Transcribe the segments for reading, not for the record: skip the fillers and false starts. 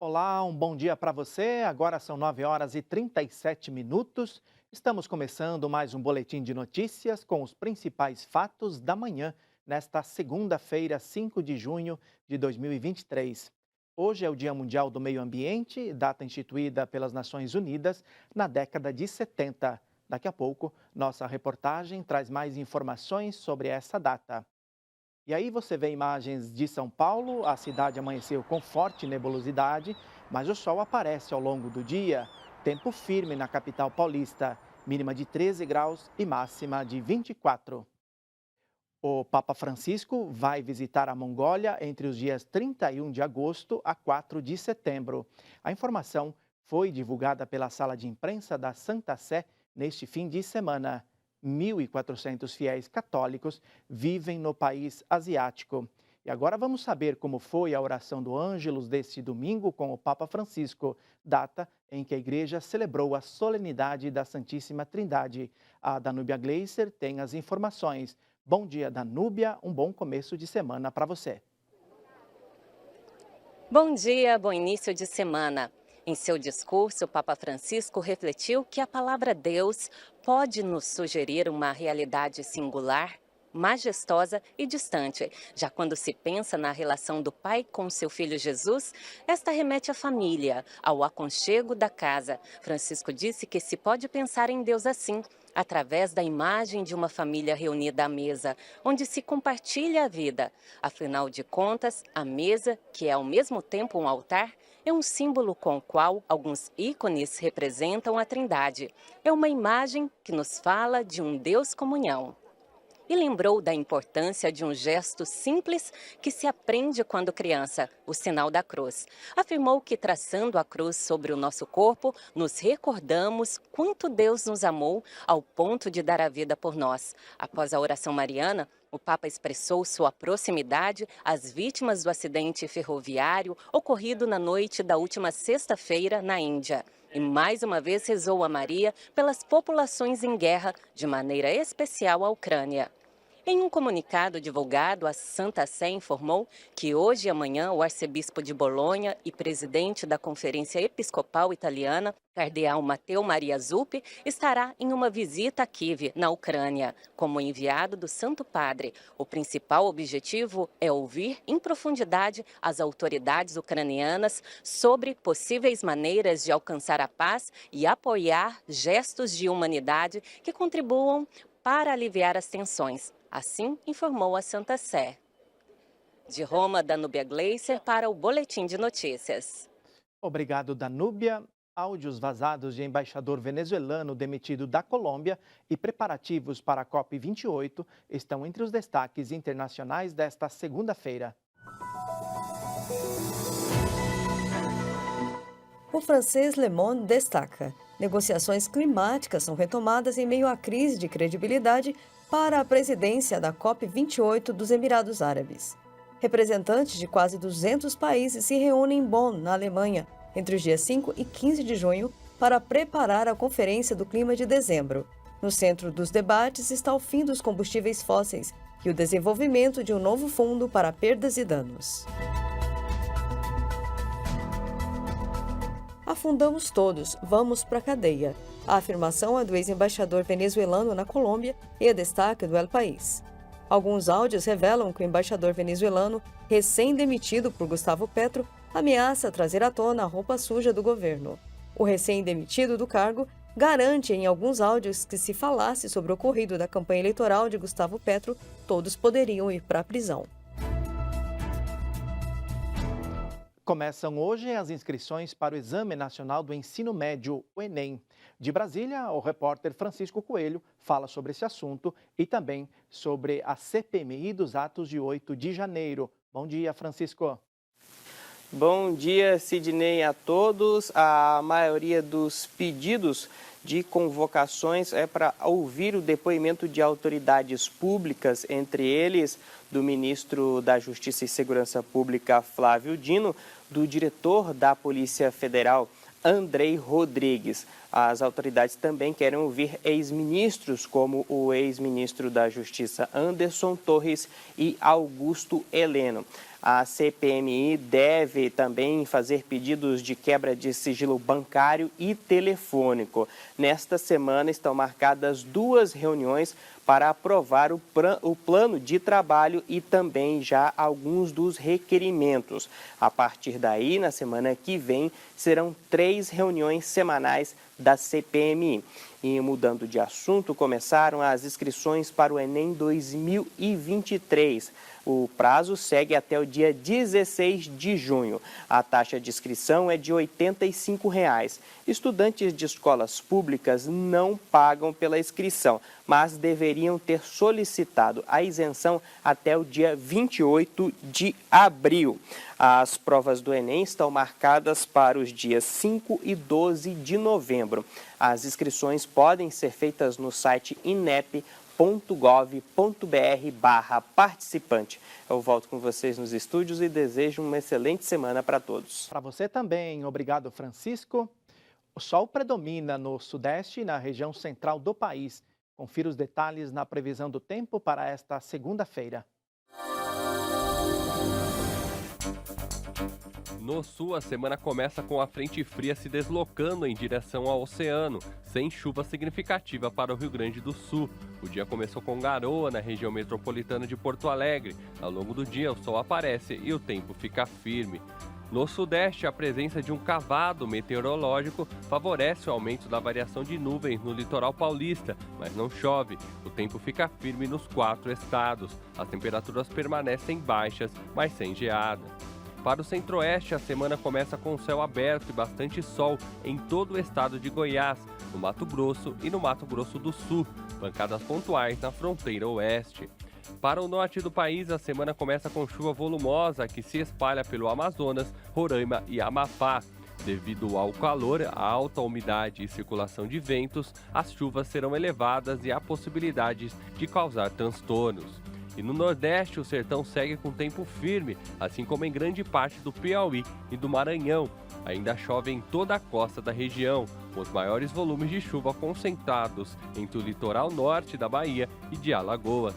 Olá, um bom dia para você. Agora são 9 horas e 37 minutos. Estamos começando mais um boletim de notícias com os principais fatos da manhã, nesta segunda-feira, 5 de junho de 2023. Hoje é o Dia Mundial do Meio Ambiente, data instituída pelas Nações Unidas na década de 70. Daqui a pouco, nossa reportagem traz mais informações sobre essa data. E aí você vê imagens de São Paulo, a cidade amanheceu com forte nebulosidade, mas o sol aparece ao longo do dia. Tempo firme na capital paulista, mínima de 13 graus e máxima de 24. O Papa Francisco vai visitar a Mongólia entre os dias 31 de agosto a 4 de setembro. A informação foi divulgada pela sala de imprensa da Santa Sé neste fim de semana. 1.400 fiéis católicos vivem no país asiático. E agora vamos saber como foi a oração do Ângelus deste domingo com o Papa Francisco, data em que a igreja celebrou a solenidade da Santíssima Trindade. A Danúbia Gleiser tem as informações. Bom dia, Danúbia, um bom começo de semana para você. Bom dia, bom início de semana. Em seu discurso, o Papa Francisco refletiu que a palavra Deus pode nos sugerir uma realidade singular, majestosa e distante. Já quando se pensa na relação do Pai com seu filho Jesus, esta remete à família, ao aconchego da casa. Francisco disse que se pode pensar em Deus assim, através da imagem de uma família reunida à mesa, onde se compartilha a vida. Afinal de contas, a mesa, que é ao mesmo tempo um altar, é um símbolo com o qual alguns ícones representam a Trindade. É uma imagem que nos fala de um Deus comunhão. E lembrou da importância de um gesto simples que se aprende quando criança, o sinal da cruz. Afirmou que traçando a cruz sobre o nosso corpo, nos recordamos quanto Deus nos amou ao ponto de dar a vida por nós. Após a oração mariana, o Papa expressou sua proximidade às vítimas do acidente ferroviário ocorrido na noite da última sexta-feira na Índia. E mais uma vez rezou a Maria pelas populações em guerra, de maneira especial a Ucrânia. Em um comunicado divulgado, a Santa Sé informou que hoje e amanhã o arcebispo de Bolonha e presidente da Conferência Episcopal Italiana, cardeal Matteo Maria Zuppi, estará em uma visita a Kiev, na Ucrânia, como enviado do Santo Padre. O principal objetivo é ouvir em profundidade as autoridades ucranianas sobre possíveis maneiras de alcançar a paz e apoiar gestos de humanidade que contribuam para aliviar as tensões. Assim informou a Santa Sé. De Roma, Danúbia Gleiser para o Boletim de Notícias. Obrigado, Danúbia. Áudios vazados de embaixador venezuelano demitido da Colômbia e preparativos para a COP28 estão entre os destaques internacionais desta segunda-feira. O francês Le Monde destaca: negociações climáticas são retomadas em meio à crise de credibilidade para a presidência da COP28 dos Emirados Árabes. Representantes de quase 200 países se reúnem em Bonn, na Alemanha, entre os dias 5 e 15 de junho, para preparar a Conferência do Clima de dezembro. No centro dos debates está o fim dos combustíveis fósseis e o desenvolvimento de um novo fundo para perdas e danos. Afundamos todos, vamos para a cadeia. A afirmação é do ex-embaixador venezuelano na Colômbia e é destaque do El País. Alguns áudios revelam que o embaixador venezuelano, recém-demitido por Gustavo Petro, ameaça trazer à tona a roupa suja do governo. O recém-demitido do cargo garante em alguns áudios que, se falasse sobre o ocorrido da campanha eleitoral de Gustavo Petro, todos poderiam ir para a prisão. Começam hoje as inscrições para o Exame Nacional do Ensino Médio, o Enem. De Brasília, o repórter Francisco Coelho fala sobre esse assunto e também sobre a CPMI dos atos de 8 de janeiro. Bom dia, Francisco. Bom dia, Sidney, a todos. A maioria dos pedidos de convocações é para ouvir o depoimento de autoridades públicas, entre eles do ministro da Justiça e Segurança Pública, Flávio Dino, do diretor da Polícia Federal, Andrei Rodrigues. as autoridades também querem ouvir ex-ministros, como o ex-ministro da Justiça Anderson Torres e Augusto Heleno. A CPMI deve também fazer pedidos de quebra de sigilo bancário e telefônico. Nesta semana estão marcadas 2 reuniões para aprovar o plano de trabalho e também já alguns dos requerimentos. A partir daí, na semana que vem, serão 3 reuniões semanais da CPMI. E mudando de assunto, começaram as inscrições para o Enem 2023. O prazo segue até o dia 16 de junho. A taxa de inscrição é de R$ 85. Estudantes de escolas públicas não pagam pela inscrição, mas deveriam ter solicitado a isenção até o dia 28 de abril. As provas do Enem estão marcadas para os dias 5 e 12 de novembro. As inscrições podem ser feitas no site inep.gov.br/participante. Eu volto com vocês nos estúdios e desejo uma excelente semana para todos. Para você também, obrigado, Francisco. O sol predomina no sudeste e na região central do país. Confira os detalhes na previsão do tempo para esta segunda-feira. No sul, a semana começa com a frente fria se deslocando em direção ao oceano, sem chuva significativa para o Rio Grande do Sul. O dia começou com garoa na região metropolitana de Porto Alegre. Ao longo do dia, o sol aparece e o tempo fica firme. No sudeste, a presença de um cavado meteorológico favorece o aumento da variação de nuvens no litoral paulista, mas não chove. O tempo fica firme nos 4 estados. As temperaturas permanecem baixas, mas sem geada. Para o centro-oeste, a semana começa com o céu aberto e bastante sol em todo o estado de Goiás, no Mato Grosso e no Mato Grosso do Sul, pancadas pontuais na fronteira oeste. Para o norte do país, a semana começa com chuva volumosa que se espalha pelo Amazonas, Roraima e Amapá. Devido ao calor, a alta umidade e circulação de ventos, as chuvas serão elevadas e há possibilidades de causar transtornos. E no Nordeste, o sertão segue com tempo firme, assim como em grande parte do Piauí e do Maranhão. Ainda chove em toda a costa da região, com os maiores volumes de chuva concentrados entre o litoral norte da Bahia e de Alagoas.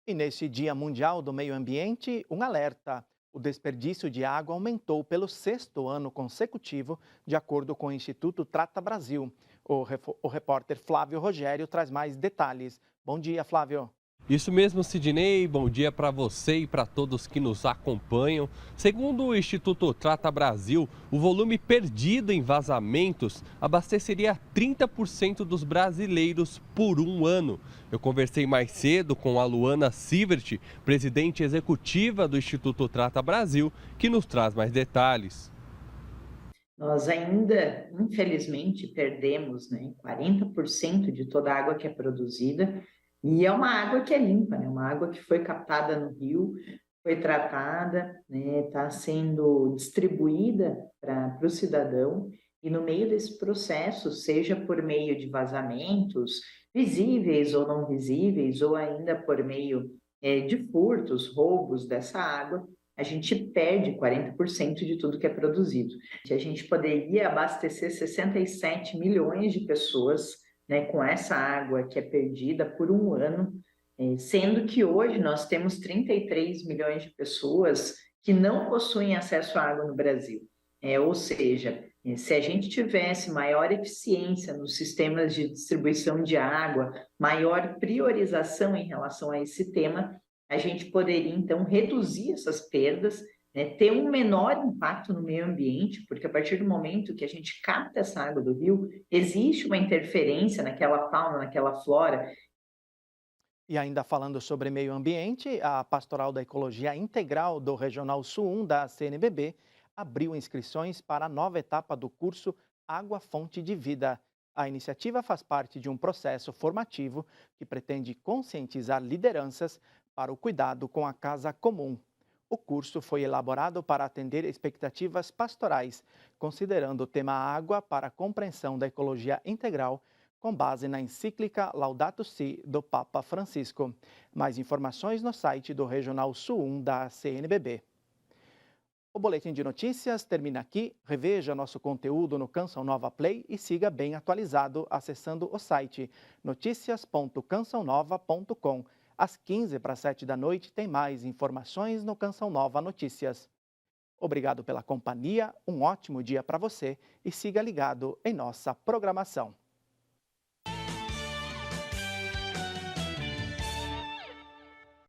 E neste Dia Mundial do Meio Ambiente, um alerta. O desperdício de água aumentou pelo 6º ano consecutivo, de acordo com o Instituto Trata Brasil. O repórter Flávio Rogério traz mais detalhes. Bom dia, Flávio. Isso mesmo, Sidney. Bom dia para você e para todos que nos acompanham. Segundo o Instituto Trata Brasil, o volume perdido em vazamentos abasteceria 30% dos brasileiros por um ano. Eu conversei mais cedo com a Luana Sivert, presidente executiva do Instituto Trata Brasil, que nos traz mais detalhes. Nós ainda, infelizmente, perdemos 40% de toda a água que é produzida. E é uma água que é limpa, uma água que foi captada no rio, foi tratada, está sendo distribuída para o cidadão. E no meio desse processo, seja por meio de vazamentos visíveis ou não visíveis, ou ainda por meio de furtos, roubos dessa água, a gente perde 40% de tudo que é produzido. A gente poderia abastecer 67 milhões de pessoas com essa água que é perdida por um ano, sendo que hoje nós temos 33 milhões de pessoas que não possuem acesso à água no Brasil. Ou seja, se a gente tivesse maior eficiência nos sistemas de distribuição de água, maior priorização em relação a esse tema, a gente poderia, então, reduzir essas perdas, ter um menor impacto no meio ambiente, porque a partir do momento que a gente capta essa água do rio, existe uma interferência naquela fauna, naquela flora. E ainda falando sobre meio ambiente, a Pastoral da Ecologia Integral do Regional Sul 1 da CNBB abriu inscrições para a nova etapa do curso Água Fonte de Vida. A iniciativa faz parte de um processo formativo que pretende conscientizar lideranças para o cuidado com a casa comum. O curso foi elaborado para atender expectativas pastorais, considerando o tema água para a compreensão da ecologia integral, com base na encíclica Laudato Si do Papa Francisco. Mais informações no site do Regional Sul 1 da CNBB. O Boletim de Notícias termina aqui. Reveja nosso conteúdo no Canção Nova Play e siga bem atualizado acessando o site noticias.cançãonova.com. Às 6:45 da noite tem mais informações no Canção Nova Notícias. Obrigado pela companhia, um ótimo dia para você e siga ligado em nossa programação.